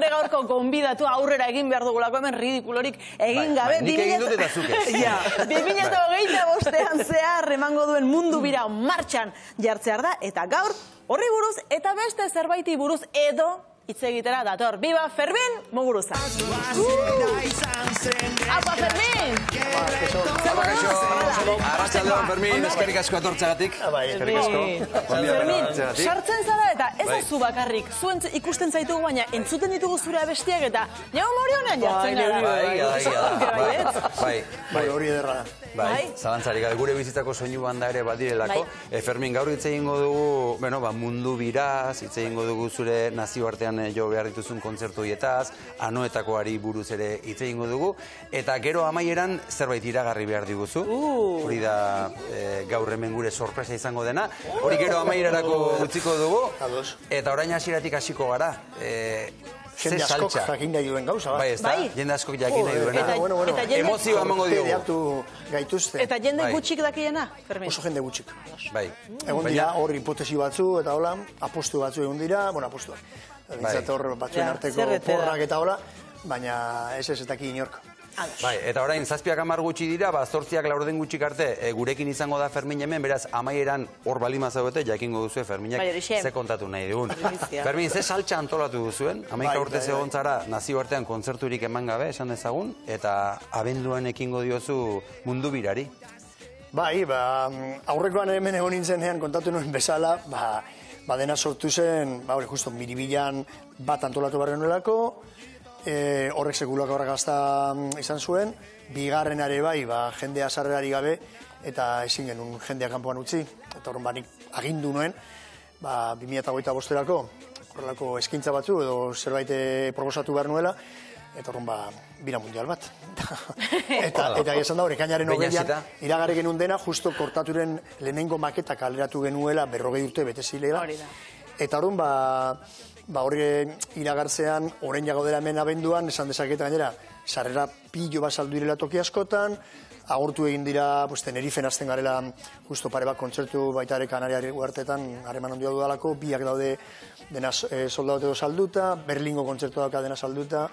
gure gaurko gonbidatu aurrera egin behar dugulako hemen ridikulorik egin gabe. Nik egin dut eta zuk ez. 2025an zehar emango duen mundu bira martxan jartzear da, eta gaur horri buruz eta beste zerbaiti buruz edo hitz egitera dator. Biba Fermin Muguruza! Apa, Fermin! Arratxaldeon, Fermin, eskerrik asko etortzagatik. Eskerrik asko. Fermin, sartzen zara eta ez da zu bakarrik. Zuen ikusten zaitugu, baina entzuten ditugu zure abestiak eta jau morionean jartzen gara. Bai, hori ederra. Bai, zalantzarik gabe gure bizitzako soinu banda ere badirelako. Fermin, gaur hitz egingo dugu, mundu biraz, hitz egingo dugu zure nazioartean jo behar dituzun kontzertu hietaz, anoetakoari buruz ere hitz egingo dugu, eta gero amaieran zerbait iragarri behar diguzu. Hori da gaur hemen gure sorpresa izango dena. Hori gero amaierarako utziko dugu, eta orain hasieratik hasiko gara. Jende askok jakin nahi duen gauza, bai, ez da? Jende askok jakin nahi duena. Emozioa emango diogu. Eta jende gutxik dakiena, Fermin? Oso jende gutxik. Bai. Egon dira hor hipotesi batzu, eta hola, apostu batzu egon dira, apostuak. Bintzat hor batzuen arteko porrak eta hola, baina ez daki inork. Bai, eta orain, 7-10 gutxi dira, 8 laurden gutxik arte, gurekin izango da Fermin hemen, beraz, amaieran hor balima zaudete, jakingo duzue Ferminek ze kontatu nahi dugun. Fermin, ze saltxa antolatu duzuen, 11 urte zegoen zara nazioartean kontzerturik eman gabe, esan dezagun, eta abenduan ekingo diozu mundu birari. Bai, aurrekoan hemen egon nintzenean kontatu nuen bezala, dena sortu zen, justo miribilan bat antolatu barren nuelako, horrek sekulako horregazta izan zuen, bigarrenare bai, jende azarrerari gabe, eta ezin genuen jendea kanpoan utzi, eta horren nik agindu nuen, 2025erako, horrelako eskintza batzu, edo zerbait proposatu behar nuela, eta horren bira mundial bat. Eta esan da hori, ekainaren hogeian, iragarri genuen dena, justo kortaturen lehenengo maketa kaleratu genuela 40 urte bete zileela, eta horren horre iragartzean, orain jago dela hemen abenduan, esan dezaket gainera, sarrera pilo bat saldu direla toki askotan, agortu egin dira, Tenerifen azten garela, justo pare bat kontzertu baita ere Kanariari uartetan, hareman ondia dudalako, biak daude dena soldaute edo salduta, Berlingo kontzertu dauka dena salduta,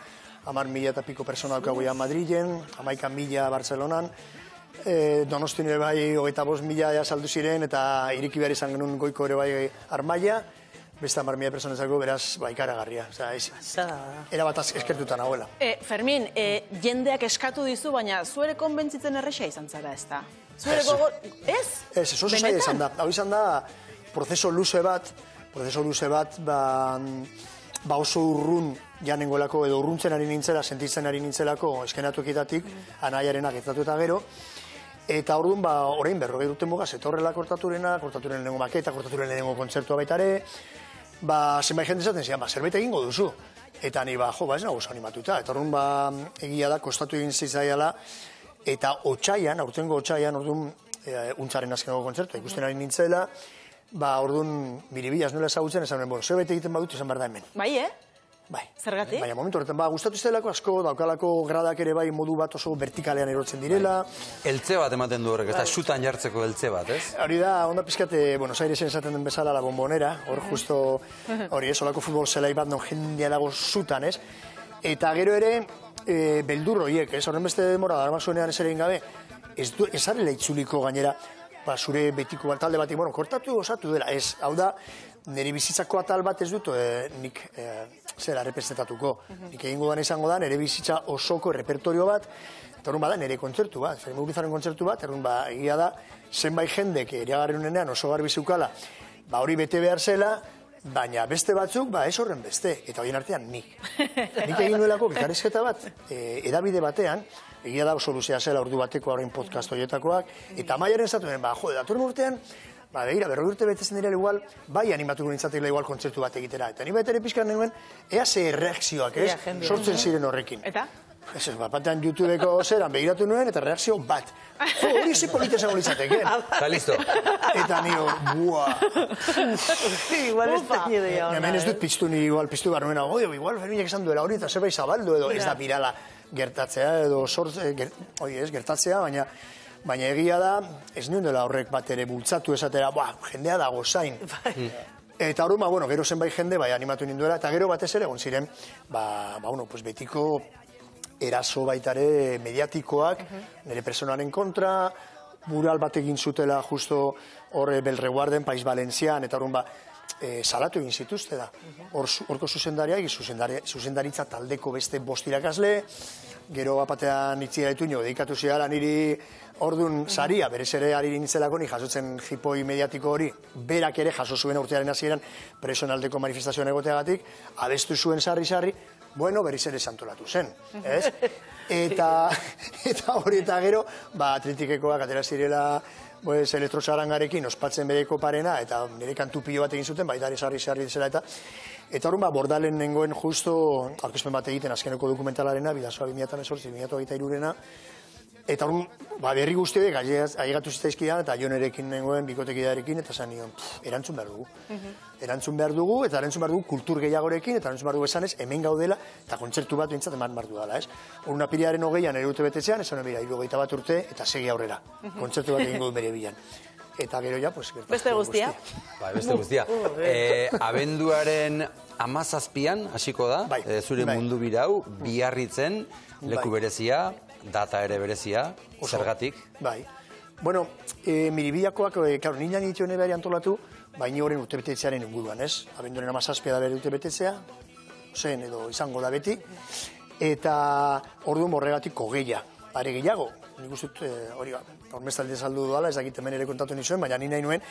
10.000 eta piko persona dauka guian Madrilen, 11.000 Barcelonan, Donostin ere bai 25.000 saldu ziren, eta iriki behar izan genuen goiko ere bai Armaia, beste 10.000 personetzako, beraz, ikaragarria. Era bat eskertuta nagoela. Fermin, jendeak eskatu dizu, baina zuere konbentzitzen erresa izan zara, ez da? Ez? Ez, oso zaila izan da. Hau izan da, prozeso luze bat, oso urrun janengoelako, edo urruntzen ari nintzela, sentitzen ari nintzelako, eskenatu ekitatik, anaiarenak etatu eta gero, eta orduan, orain 40 urte mugaz, eta horrela kortaturen lehenengo maketa, kortaturen lehenengo kontzertua baitare, zenbait jende esaten zian, zerbait egingo duzu. Eta ni, ez nago oso animatuta. Eta orduan, egia da, kostatu egin zitzaiala, eta aurtengo otxaian, orduan, untzaren azkeneko kontzertua, ikusten ari nintzela, orduan, biribila ez nuela ezagutzen, esan zerbait egiten badut, izan behar da hemen. Bai, Bai. Zergatik? Baina momentu horretan, gustatu iztelako asko, daukalako gradak ere bai modu bat oso vertikalean erotzen direla. Eltze bat ematen du horrek, ez da, xutan jartzeko eltze bat, ez? Hori da, onda pizkate, Buenos Airesen esaten den bezala la bombonera, hor justo, hori ez, olako futbol zelai bat, non jendea dago xutan, ez? Eta gero ere, beldur horiek, ez? Horren beste demora, darama zuenean ez ere ingabe, ez arela itzuliko gainera, zure betiko talde batik, kortatu osatu dela, ez, hau da, nire bizitzako atal bat ez dut, nik zera representatuko. Nik egingo dan izango da, nire bizitza osoko repertorio bat, eta horren bada, nire kontzertu bat, Fermin Muguruzaren kontzertu bat, horren egia da, zenbait jendek iragarren unean oso garbi zeukala, hori bete behar zela, baina beste batzuk, ez horren beste, eta horien artean nik. Nik egin duelako, bikarrizketa bat, edabide batean, egia da oso luzea zela ordu bateko horrein podcast horietakoak, eta maiaren zatuen, datorren urtean, begira, 40 urte betezen dira igual, bai animatuko nintzatekela igual kontzertu bat egitera. Eta ni ere pixkan nengoen, ea ze reakzioak, ez? Sortzen ziren horrekin. Eta? Ez, batean YouTubeko zeran begiratu nuen, eta reakzio bat. Hori ze polita esango litzateke. Eta listo. Eta nio, buah. Igual ez teki idea. Hemen ez dut piztu ni igual, piztu behar nuen, igual Ferminek esan duela hori, eta zerbait zabaldu edo, ez da birala gertatzea, edo gertatzea, baina egia da, ez nuen dela horrek bat ere bultzatu esatera, jendea dago zain. Eta hori, bueno, gero zenbait jende, animatu ninduela, eta gero batez ere, egon ziren, betiko eraso baitare mediatikoak, nire personaren kontra, mural bat egin zutela justo horre Belreguarden, Paiz Valentzian, eta horren salatu egin zituzte da. Horko zuzendaritza taldeko beste 5 irakasle, gero batean itzi gaitu nio, dedikatu zidala niri orduan saria, berez ere ari nintzelako ni jasotzen jipoi mediatiko hori, berak ere jaso zuen urtearen hasieran presoen aldeko manifestazioan egoteagatik, abestu zuen sarri-sarri, bueno, berriz ere santolatu zen, ez? Eta hori eta gero, atletikekoak atera zirela elektrotxarangarekin ospatzen bereko parena, eta nire kantu pilo bat egin zuten, baita ere sarri-sarri zela eta horren bordalen nengoen justo, aurkezpen bat egiten azkeneko dokumentalarena, Bidasoa 2018-2023-rena, eta horren berri guztiek ailegatu zitzaizkidan, eta jonerekin nengoen, bikotekidearekin, eta zan nion, erantzun behar dugu. Erantzun behar dugu, eta erantzun behar dugu kultur gehiagorekin, eta erantzun behar dugu esanez, hemen gaudela, eta kontzertu bat bintzat eman behar dudala, ez? Horren apiriaren 20an ere urte betetzean, esan bera, 71 urte, eta segi aurrera. Kontzertu bat egingo du bere bilan. Eta gero ja, pues... Beste guztia. Beste guztia. Abenduaren 17an hasiko da, zure mundu birau, Biarritzen, leku berezia, data ere berezia, zergatik? Bai. Bueno, Miribiakoak, claro, nina nituen ebari antolatu, baina horren urtebetetzearen inguruan, ez? Abenduaren 17a da bere urtebetetzea, zen edo izango da beti, eta orduan horregatik kogeia, are gehiago. Nik guztut, hori hormestalde saldu duala, ez dakit hemen ere kontatu nizuen, baina ni nahi nuen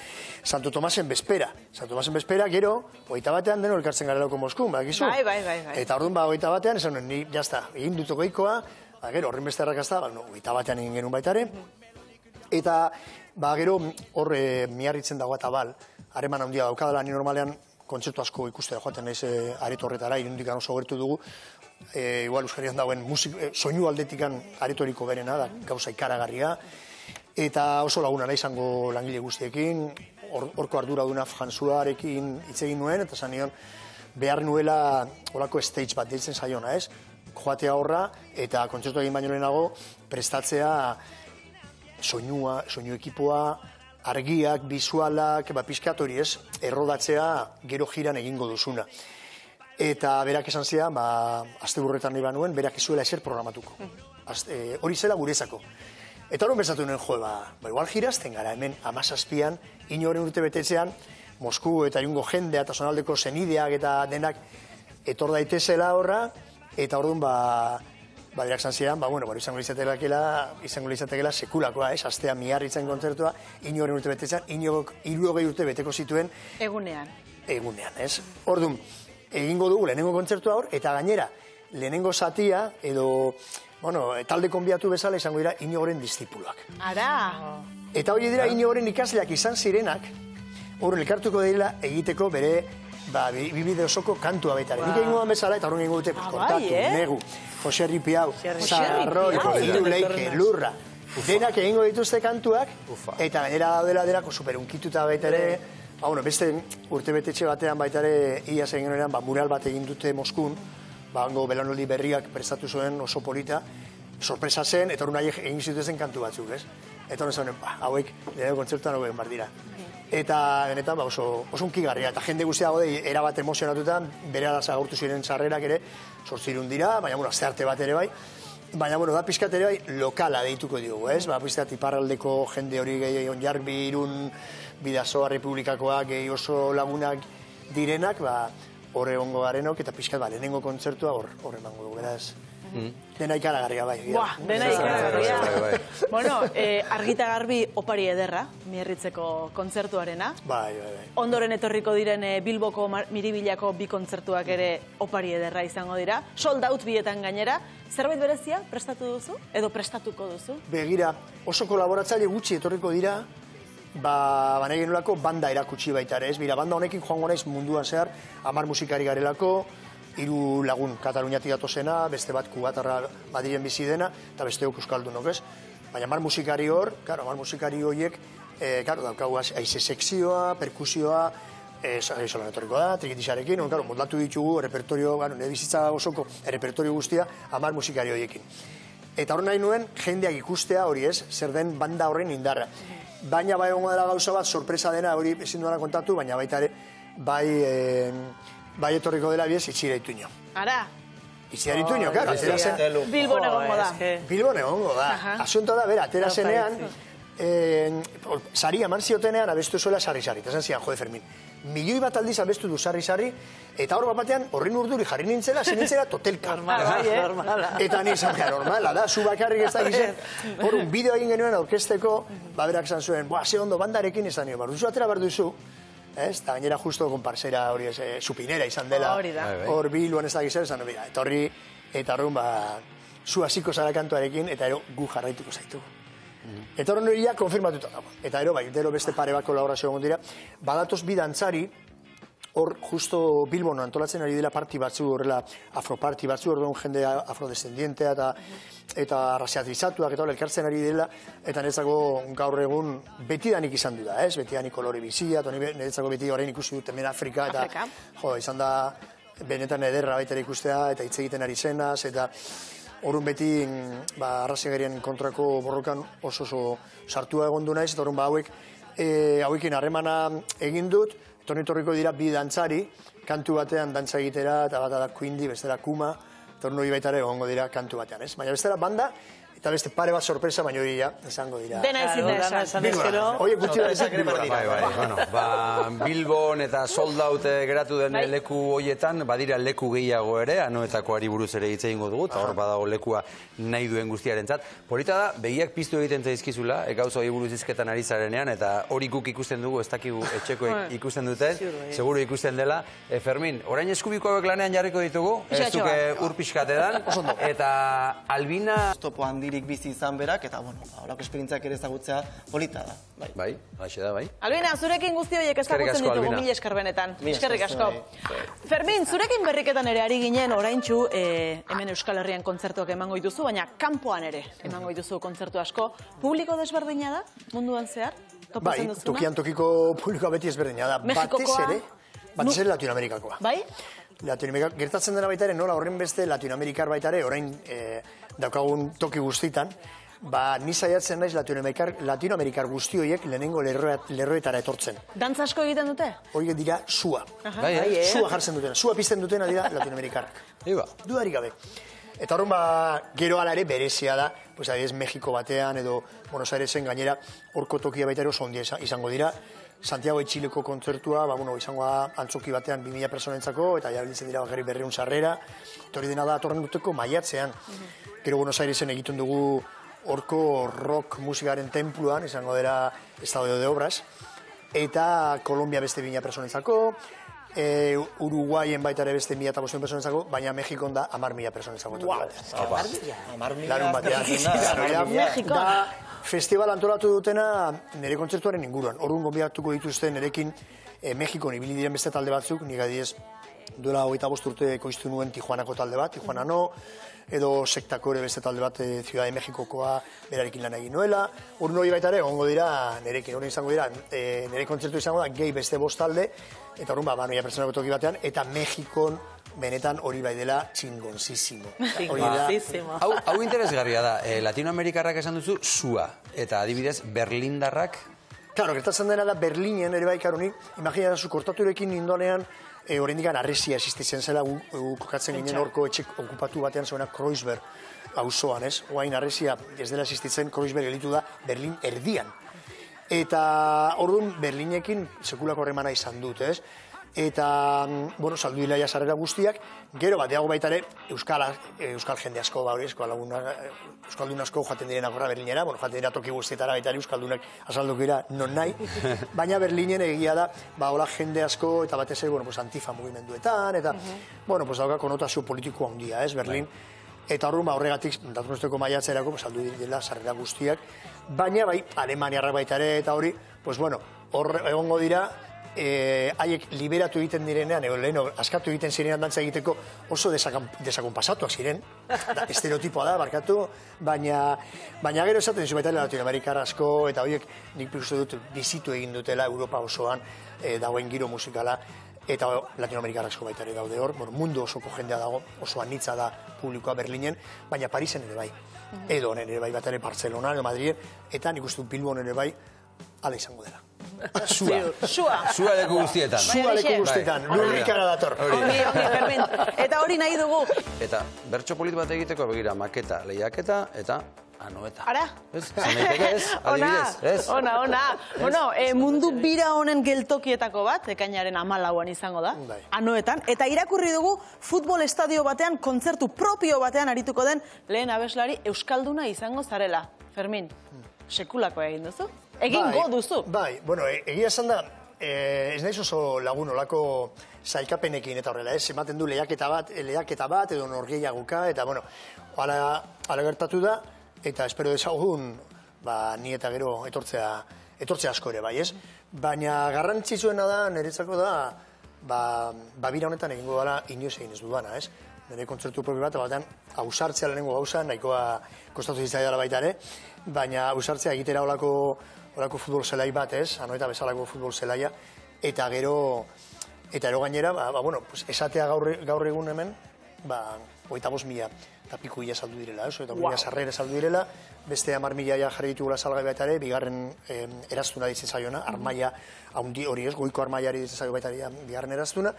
Santo Tomasen bezpera. Santo Tomasen bezpera, gero, 21 deno elkartzen garelako Moskun, badakizu? Bai. Eta orduan, 21 esan nuen, ni, jazta, egin dut goikoa, gero, horren beste errakazta, 21 egin genuen baitare. Eta, gero, horre miarritzen dago eta bal, hareman handia daukadala, ni normalean kontzertu asko ikustera joaten naiz areto horretara, irundikan oso gertu dugu, igual Euskarian dauen soinu aldetikan aretoriko berena, da gauza ikaragarria, eta oso laguna nahi izango langile guztiekin, horko arduraduna Jantzuarekin hitz egin nuen, eta zan nion, behar nuela olako stage bat deitzen zaiona, ez? Joatea horra, eta kontzertu egin baino lehenago, prestatzea soinu ekipoa, argiak, bizualak, pixkat hori ez, errodatzea gero jiran egingo duzuna. Eta berak esan zidan, aste burretan nahi banuen, berak ezuela eser programatuko. Hori zela gurezako. Eta horren bezatu nuen, igual jirazten gara, hemen 17an, inoren urte betetzean, Mosku eta irungo jendea eta zonaldeko zenideak eta denak etor daitezela horra, eta orduan, berak esan zidan, izango litzatekela sekulakoa, ez? Astea Miarritzen kontzertua, inoren urte betetzean, 60 urte beteko zituen. Egunean, ez? Orduan, egingo dugu lehenengo kontzertua hor, eta gainera, lehenengo zatia, edo, talde konbiatu bezala izango dira Inigoren diszipuloak. Ara! Eta hori dira Inigoren ikasleak izan zirenak, horren elkartuko dira egiteko bere, bibide osoko kantua baitare. Nik egingo bezala, eta horren egingo dute, kontatu, negu, Jose Ripiau, Zarroi, Iru Leike, Lurra, denak egingo dituzte kantuak, eta gainera daudelako superunkituta baitare, beste urtebetetxe batean baitare iaz egin genuenean, mural bat egin dute Moskun, hango belaunaldi berriak prestatu zuen oso polita, sorpresa zen, eta hori nahi egin zituzen kantu batzuk, ez? Eta hori zanen, hauek, lehenengo kontzertuan hauek bar dira. Eta benetan oso unkigarria, eta jende guztia gode, erabat emozionatutan, bere alaz agurtu ziren sarrerak ere, 800 dira, baina, astearte bat ere bai, baina, da pixkat ere bai, lokala deituko diogu, ez? Pixkat iparraldeko jende hori gehi, Onjarbi, Irun, Bidasoa Republikakoak, gehi oso lagunak direnak, horre ongo garenok, eta pixkat, lehenengo kontzertua horre emango dugu, beraz. Dena ikaragarria, bai. Dena ikaragarria. Bueno, argita garbi opari ederra, Miarritzeko kontzertuarena. Bai. Ondoren etorriko diren Bilboko Miribilako 2 kontzertuak ere opari ederra izango dira. Sold out bietan gainera. Zerbait berezia prestatu duzu? Edo prestatuko duzu? Begira, oso kolaboratzaile gutxi etorriko dira, nahi genulako banda erakutsi baita ere, ez? Banda honekin joango naiz munduan zehar, 10 musikari garelako, 3 lagun Kataluniatik datozena, beste bat Kubatarra Madrilen bizi dena, eta beste euskaldunok, ez? Baina 10 musikari hor, 10 musikari horiek, daukagu aize sekzioa, perkusioa, solan etorriko da, trikitisarekin, moldatu ditugu repertorio, nire bizitza osoko repertorio guztia 10 musikari horiekin. Eta hor nahi nuen, jendeak ikustea hori ez, zer den banda horren indarra. Baina bai ongo dela gauza bat, sorpresa dena, hori ezin duela kontatu, baina baita ere, bai etorriko dela bidez Itziar Ituño. Ara. Itziar Ituño, claro, atera zen. Bilbon egongo da. Bilbon egongo da. Asunto da, bera, atera zenean, sari eman ziotenean abestu zuela sarri-sarri. Eta esan zian, jode Fermin, milioi bat aldiz abestu du sarri-sarri, eta hor batean horren urduri jarri nintzela, zen totelka. Normala. Eta ni izan, normala da, zu bakarrik ez da gizen. Hor, un bideo egin genuen aurkezteko, berak esan zuen, ze ondo bandarekin izan nio, duzu atera behar duzu, eta gainera justo konparsera hori supinera izan dela, hor Bilbon ez da gizen, esan nire, eta horri, zu hasiko zara kantuarekin, eta ero gu jarraituko zaitu. Eta horren hori ja konfirmatuta dago. Eta ero bai, beste pare bat kolaborazio egon dira, badatoz bi dantzari, hor justo Bilbon antolatzen ari dela parti batzu, horrela afroparti batzu, orduan jende afrodescendientea eta razializatuak eta elkartzen ari dela, eta niretzako gaur egun betidanik izan du da, ez? Betidanik kolore bizia, eta niretzako beti horrein ikusi dut hemen Afrika, eta izan da benetan ederra baita ikustea, eta hitz egiten ari zenaz, eta horren beti arraziagarien kontrako borrokan oso sartua egon du naiz, eta horren hauekin harremana egin dut, torriko dira bi dantzari, kantu batean dantza egitera, eta bat da Quindi, bestela Kuma, eta horren hori baita ere egongo dira kantu batean, ez? Baina bestela banda, eta beste pare bat sorpresa, baina hori ja, izango dira. Dena ezin da esan. Oie, gutxi da ezak Bilbora. Bilbon eta sold out geratu den leku hoietan, badira leku gehiago ere, anoetakoari buruz ere hitz egingo dugu, eta hor badago lekua nahi duen guztiarentzat. Polita da, begiak piztu egiten zaizkizula, gauza hori buruz izketan ari zarenean, eta hori guk ikusten dugu, ez dakigu etxekoek ikusten duten, seguru ikusten dela. Fermin, orain eskubiko hauek lanean jarriko ditugu, ez duke urpiskatedan, eta Albina... Topo handirik bizi izan berak, eta, horako esperientziak ere ezagutzea polita da. Bai, haixe da, bai. Albina, zurekin guzti horiek ezagutzen ditugu, mila esker benetan. Eskerrik asko. Fermin, zurekin berriketan ere ari ginen, oraintxu, hemen Euskal Herrian kontzertuak emango dituzu, baina kanpoan ere emango dituzu kontzertu asko. Publiko desberdina da, munduan zehar? Bai, tokian tokiko publikoa beti ezberdina da. Batez ere Latinoamerikakoa. Bai? Gertatzen dena baita ere, nola horren beste Latinoamerikar baita ere, orain daukagun toki guztitan, ni saiatzen naiz Latinoamerikar guzti horiek lehenengo lerroetara etortzen. Dantza asko egiten dute? Horiek dira sua. Sua jartzen dutena, sua pizten dutena dira Latinoamerikarrak. Dudarik gabe. Eta horren gero ala ere berezia da, adibidez Mexiko batean edo Buenos Airesen gainera horko tokia baita ere oso ondia izango dira. Santiago de Chileko kontzertua, izango da antzoki batean 2000 personentzako, eta jabiltzen dira bakarrik 200 sarrera. Hori dena da atorren duteko maiatzean. Gero Buenos Airesen egiten dugu horko rock musikaren tenpluan, izango dira Estadio de Obras, eta Kolombia beste 2000 personentzako, Uruguayen baita ere beste 1500 personentzako, baina Mexikon da 10.000 personentzako. Larun batean. Festival antolatu dutena nire kontzertuaren inguruan. Orduan gonbidatuko dituzte nirekin Mexikon ibili diren beste talde batzuk, nik adiez duela 25 urte koiztu nuen Tijuanako talde bat, Tijuana no, edo sektako ere beste talde bat Ciudad de Mexikokoa berarekin lan egin nuela. Orduan hori baita ere, ongo dira nirekin, hori izango dira, nire kontzertu izango da gehi beste 5 talde, eta orduan noia pertsonako toki batean, eta Mexikon benetan hori bai dela txingonzísimo. Hau interesgarria da, Latinoamerikarrak esan duzu sua, eta adibidez Berlindarrak? Claro, gertatzen dena da Berlinen ere bai karonik, imagina da zu kortaturekin nindonean, horrendikan arresia existitzen zela, kokatzen ginen horko etxek okupatu batean zuena Kreuzberg auzoan, ez? Oain arresia ez dela existitzen, Kreuzberg elitu da Berlin erdian. Eta orduan Berlinekin sekulako harremana izan dut, ez? Eta, saldu dila sarrera guztiak, gero bateago baita ere, euskal jende asko, euskaldun asko joaten diren akorra Berlinera, joaten dira toki guztietara baita ere, euskaldunak azalduko dira non nahi, baina Berlinen egia da, hola jende asko, eta batez ere, antifa mugimenduetan, eta, dauka konotazio politikoa handia, ez, Berlin, eta horregatik, datunosteko maiatzerako, saldu dira sarrera guztiak, baina bai, Alemaniarrak baita ere, eta hori, hor egongo dira, haiek liberatu egiten direnean, leheno, askatu egiten zirenean dantza egiteko oso desakonpasatuak ziren, estereotipoa da, barkatu, baina gero esaten dizu baita Latinoamerikar asko, eta horiek nik uste dut bizitu egin dutela Europa osoan dagoen giro musikala, eta Latinoamerikar asko baita ere daude hor, mundu osoko jendea dago, oso anitza da publikoa Berlinen, baina Parisen ere bai, edo ere bai bat ere Barcelona, edo Madrid, eta nik uste dut Bilbon ere bai, ala izango dela. Sua leku guztietan. Sua leku guztietan, lurrikara dator. Ongi, Fermin. Eta hori nahi dugu. Eta bertso polit bat egiteko begira maketa, lehiaketa eta anoeta. Ara? Ez? Zanaiteke ez? Adibidez, ez? Ona. Bueno, mundu bira honen geltokietako bat, ekainaren 14an izango da, anoetan. Eta irakurri dugu futbol estadio batean, kontzertu propio batean arituko den lehen abeslari euskalduna izango zarela. Fermin, sekulako egin duzu? Egingo duzu? Bai, bueno, egia esan da, ez naiz oso lagun olako sailkapenekin eta horrela, ez? Ematen du lehiaketa bat edo norgeiaguka, eta bueno, hala gertatu da, eta espero dezagun, ni eta gero etortzea asko ere, bai, ez? Baina garrantzitsuena da, niretzako da, bira honetan egingo dela inoiz egin ez dudana, ez? Nire kontzertu propio bat, batean, ausartzea lehenengo gauza, nahikoa kostatu zitzaidala baita ere, baina ausartzea egitera olako futbol zelai bat, ez? Anoeta bezalako futbol zelaia, eta gero gainera, bueno, esatea gaur egun hemen, 25.000 eta piku ia saldu direla, ez? 25.000 sarrera saldu direla, beste 10.000 jarri ditugula salgai baita ere, bigarren eraztuna ditzen zaiona, armaia haundi hori ez, goiko armaiari ditzen zaio baita bigarren eraztuna,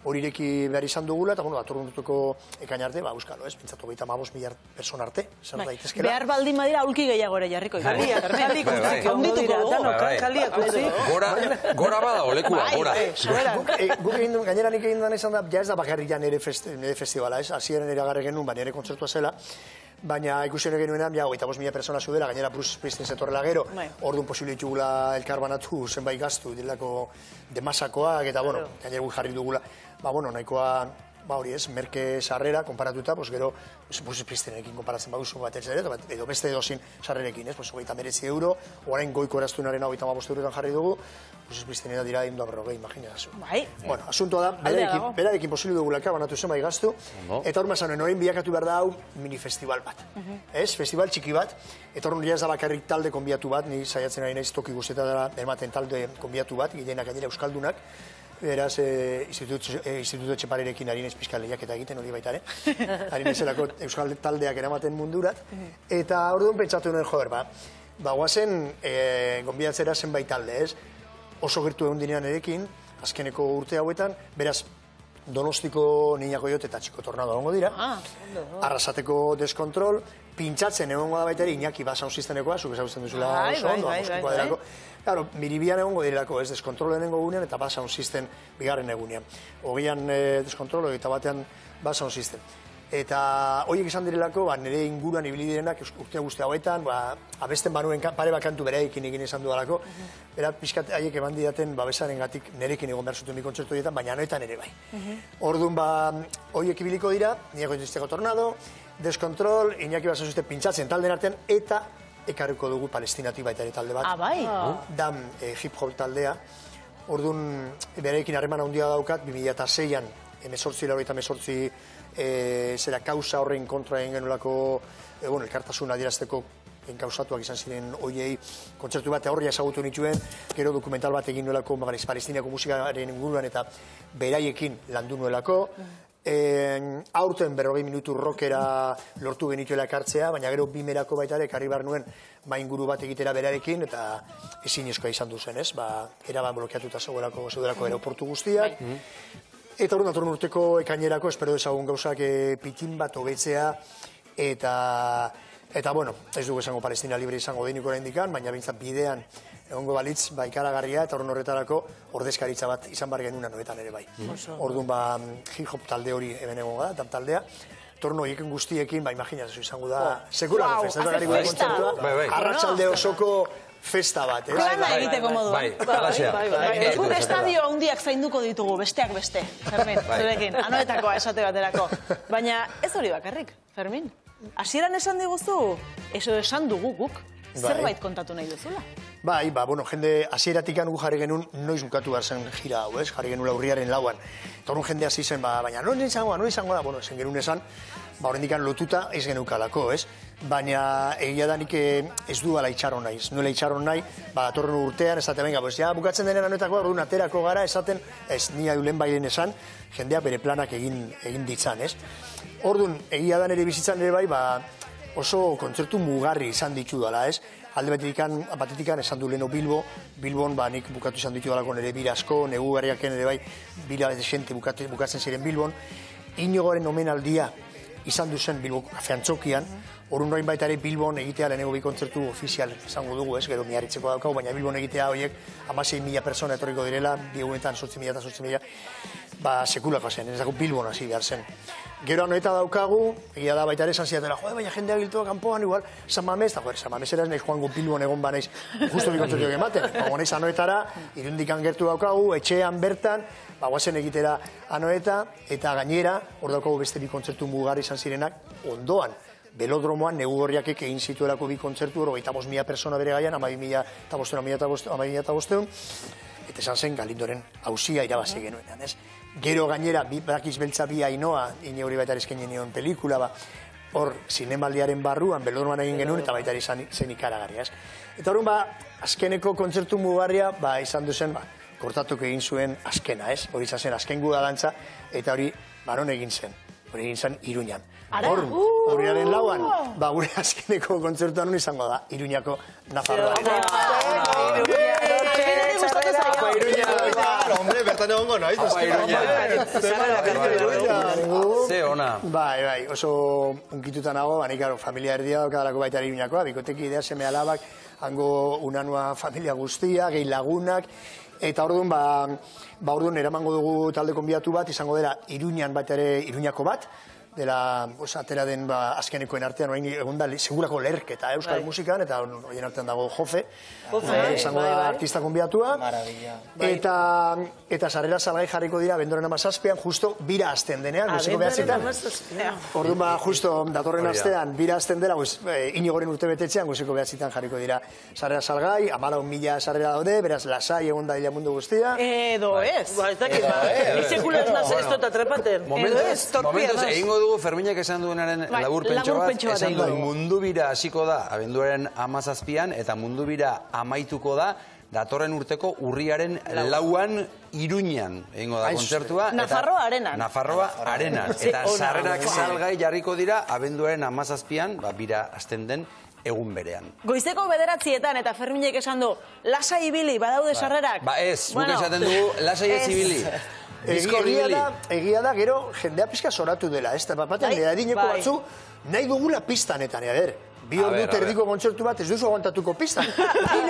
hori ireki behar izan dugula, eta bueno, atorren urtuko ekain arte, euskalo, ez, pintzatu 25.000 persona arte, zer daitezkela. Behar baldin badira aulki gehiago ere jarriko. Kaldiak Gora bada, olekua, gora. Guk gainera nik egin duen izan da, ja ez da bakarrik ja nire festivala, ez, hasieran eragarre genuen, nire kontzertua zela, baina ikusen genuenan, 25.000 persona zudela, gainera Bruce Springsteen zetorrela gero, orduan posible ditugula elkarbanatu, zenbait gaztu, dilako demasakoak, eta bueno, gainera guk jarri dugula, bueno, nahikoa, hori ez, merke sarrera, konparatuta, gero, Bruce Springsteenekin konparatzen baduzu bat ez ere, edo beste edozin sarrerekin, ez, 29 €, orain goiko eraztunaren 25 eurotan jarri dugu, Bruce Springsteenera dira 140, imaginazu. Bai. Bueno, asuntoa da, berarekin posible dugula elkarbanatu zenbait gaztu, eta hor mazan, orain bilakatu behar da hau mini-festival bat. Ez, festival txiki bat, eta hor ez da bakarrik talde konbiatu bat, ni saiatzen ari naiz toki guztietara ematen talde konbiatu bat, gehienak gainera euskaldunak, beraz, Instituto Etxeparerekin ari naiz pixka lehiaketa egiten hori baita ere, ari naizelako euskal taldeak eramaten mundurat, eta orduan pentsatu nuen joder, guazen gonbidatzera zenbait talde, ez? Oso gertu egon dinean erekin, azkeneko urte hauetan, beraz, Donostiko Niña Koyote eta Txiko Tornado egongo dira, Arrasateko Deskontrol, pintxatzen egongo da baita ere Iñaki Sound Systemekoa, zuk ezagutzen duzula oso ondo, amoskokoa delako. Claro, Miribian egongo direlako, ez, Deskontrol lehenengo egunean eta Sound System bigarren egunean. Hogeian Deskontrol, eta batean Sound System. Eta horiek izan direlako, nire inguruan ibili direnak urte guzti hauetan, abesten banuen pare bakantu bereekin egin izan dudalako, bera pixkat haiek eman didaten babesaren gatik nerekin egon behar zuten bi kontzertu dietan, baina anoetan ere bai. Orduan, horiek ibiliko dira, Niña Koyote Tornado, Deskontrol, Iñaki Sound System pintxatzen talden artean, eta ekarriko dugu palestinatik baita ere talde bat. Bai. Dan hip-hop taldea. Orduan, bereekin harreman handia daukat, 2006an, 18 zera kausa horrein kontra egin genulako, elkartasuna adierazteko enkausatuak izan ziren hoiei kontzertu bat horria ezagutu nituen, gero dokumental bat egin nuelako palestinako musikaren inguruan eta beraiekin landu nuelako. Aurten 40 minutu rockera lortu genituela ekartzea, baina gero bimerako baita ere ekarri behar nuen inguru bat egitera berarekin, eta ezinezkoa izan duzen, ez? Eraban blokeatuta zeudelako aeroportu guztiak. Eta hori datorren urteko ekainerako, espero dezagun gauzak pitin bat hobetzea, eta bueno, ez dugu esango Palestina libre izango denik oraindikan, baina bintzat bidean egongo balitz, ikaragarria, eta horren horretarako ordezkaritza bat izan bar genuen anoetan ere bai. Orduan, hip-hop talde hori hemen egongo da, taldea, torno horieken guztiekin, imaginatzu izango da, sekulako festa, arratsalde osoko festa bat, ez? Plana egiteko moduan. Guk estadio handiak zainduko ditugu, besteak beste, Fermin, zurekin, anoetakoa esate baterako. Baina ez hori bakarrik, Fermin. Hasieran esan diguzu, esan dugu guk, zerbait kontatu nahi duzula. Bueno, jende hasieratik gu jarri genuen noiz bukatu behar zen gira hau, ez? Jarri genuen urriaren 4an. Eta horren jende hasi zen, baina non izango da, bueno, zen genuen esan, horrendikan lotuta ez genukalako, ez? Baina egia da nik ez du ala itxaron nahi, nuela itxaron nahi, datorren urtean, esaten, venga, bukatzen denean anoetako, orduan aterako gara, esaten, ez nia eulen bailen esan, jendeak bere planak egin ditzan, ez? Orduan, egia da nire bizitzan ere bai, oso kontzertu mugarri izan ditu dela, ez? alde batetikan esan du leno Bilbon, nik bukatu izan ditu dalako nire bira asko, negu garriaken ere bai, bira desente bukatzen ziren Bilbon, Inigoren omenaldia izan duzen Bilboko kafeantzokian, orun noin baita ere Bilbon egitea lehenengo bi kontzertu ofizial izango dugu, gero miarritzeko daukagu, baina Bilbon egitea horiek 16.000 persona etorriko direla, bi egunetan 8.000 eta 8.000, sekulako zen, ez dago Bilbon hasi behar zen. Gero anoeta daukagu, egia da baita ere esan zidatela, baina jendea giltua kanpoan, igual, San Mamés, eta San Mamés eraz nahiz joango Bilbon egon banaiz, justo bi kontzertuak ematen, naiz anoetara, Irundikan gertu daukagu, etxean bertan, guazen egitera anoeta, eta gainera, hor daukagu beste bi kontzertu mugarri izan zirenak, ondoan, Belodromoan negu gorriakek egin zituelako bi kontzertu, 25.000 persona bere gaian, 12.500, eta esan zen Galindoren auzia irabazi genuenean, ez? Gero gainera, Barakiz Beltza bi Ainoa, hori baita eskenien nion pelikula, hor, zinemaldiaren barruan, Belodromoan egin genuen, eta baita zen ikaragarria, ez? Eta horren, azkeneko kontzertu mugarria, izan duzen, kortatuko egin zuen azkena, ez? Hori izan zen azken gudalantza, eta hori, baron egin zen. Hori egin zen Iruñan. Horiaren lauan, gure azkeneko kontzertuan izango da, Iruñako Nafarroa. Hombre, bertan egongo noiz. Ze ona. Bai, oso unkituta nago, nik familia erdia daukadalako baita Iruñakoa, bikoteki idea seme alabak, hango unanua familia guztia, gehi lagunak, eta orduan eramango dugu talde konbiatu bat, izango dela Iruñan baita ere Iruñako bat, dela atera den azkenekoen artean, egon da segurako lerketa euskal musikan, eta horien artean dago Jofe, izango da artista konbiatua, eta sarrera salgai jarriko dira bendoren 17an, justo bira azten denean, goziko behatzitan. Orduan justo datorren astean, bira azten dela, Inigoren urte betetzean, goziko behatzitan jarriko dira sarrera salgai, 14.000 sarrera daude, beraz lasai egon da mundu guztia. Edo ez. Ez dakit, sekula ez naz ez dut atrepaten. Momentuz, egingo dugu Ferminak esan duenaren laburpentxo bat, esan duen mundu bira hasiko da abenduaren 17an, eta mundu bira amaituko da datorren urteko urriaren 4an Iruñan egingo da kontzertua. Nafarroa Arenan. Nafarroa Arenan. Eta sarrerak salgai jarriko dira abenduaren 17an, bira hasten den egun berean. Goizeko 9etan eta Ferminek esan du, lasai ibili, badaude sarrerak. Ez, guk esaten dugu, lasai ez ibili. Egia da, gero jendea pizka zoratu dela, ez da, bapatean, edineko batzu, nahi dugula pistanetan, bi ordu erdiko kontzertu bat ez duzu aguantatuko pistan,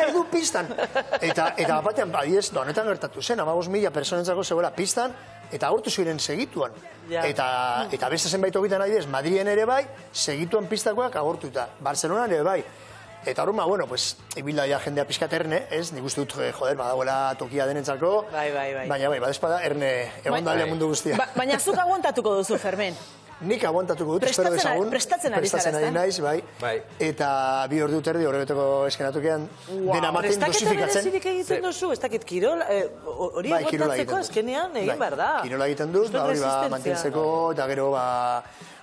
erdu pistan. Eta bapatean, badiez, honetan gertatu zen, 15.000 personentzako zegoela pistan, eta agurtu ziren segituan. Eta beste zenbait hogitan nahi dez, Madrien ere bai, segituan pistakoak agurtuta, Barcelonan ere bai. Eta horren, ibilda ja jendea pizkat erne, ez? Nik uste dut, badagoela tokia denentzako. Baina badezpada, erne egon dalia mundu guztia. Baina zuk aguantatuko duzu, Fermin. Nik aguantatuko dut, espero dezagun. Prestatzen ari naiz, bai. Eta bi ordu terdi horretako eskenatukean dena maten dosifikatzen. Prestaketa berezirik egiten duzu, ez dakit kirol, hori aguantatzeko azkenean egin behar da. Kirola egiten dut, hori mantentzeko, eta gero,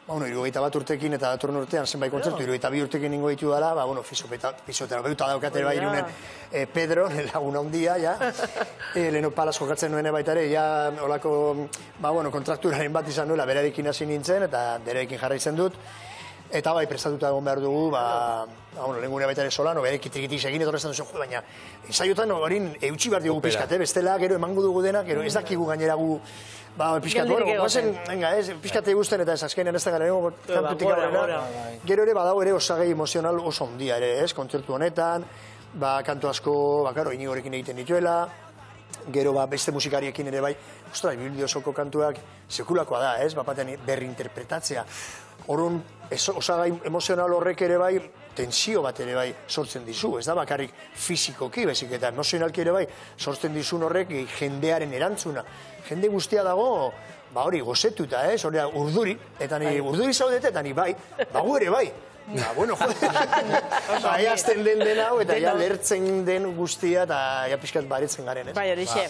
71 urtekin eta datorren urtean zenbait kontzertu, 72 urtekin ningo ditu dela, fisioterapeuta daukatera bai Irunen Pedro, lagun handia, leheno palaz jokatzen nuen baita ere, olako kontrakturaren bat izan duela, berarekin hasi nintzen, eta berarekin jarraitzen dut, eta bai prestatuta egon behar dugu, lehengune baita ere Solano, bere kitrikitik egin etorrezten duzu, baina ensaiotan horin eutxi behar diogu pizkat, bestela gero emango dugu dena, gero ez dakigu gainera gu pizkat, pizkate guzten eta ez azkenean ez da gara kantutik aurrera. Gero ere badago ere osagai emozional oso ondia ere, ez, kontzertu honetan, kantu asko, Inigorekin egiten dituela, gero beste musikariekin ere bai, Ibilbide osoko kantuak sekulakoa da, ez, bapatean berri interpretatzea. Horren, osagai emozional horrek ere bai, tensio bat ere bai sortzen dizu, ez da bakarrik fizikoki, bezik eta emozionalki ere bai sortzen dizun horrek jendearen erantzuna. Jende guztia dago, hori gozetuta, ez, hori urduri, eta ni urduri zaudete, eta ni bai, gu ere bai. Bueno, joder, azten den hau, eta lertzen den guztia, eta pixkat baretzen garen, ez? Bai, horixe.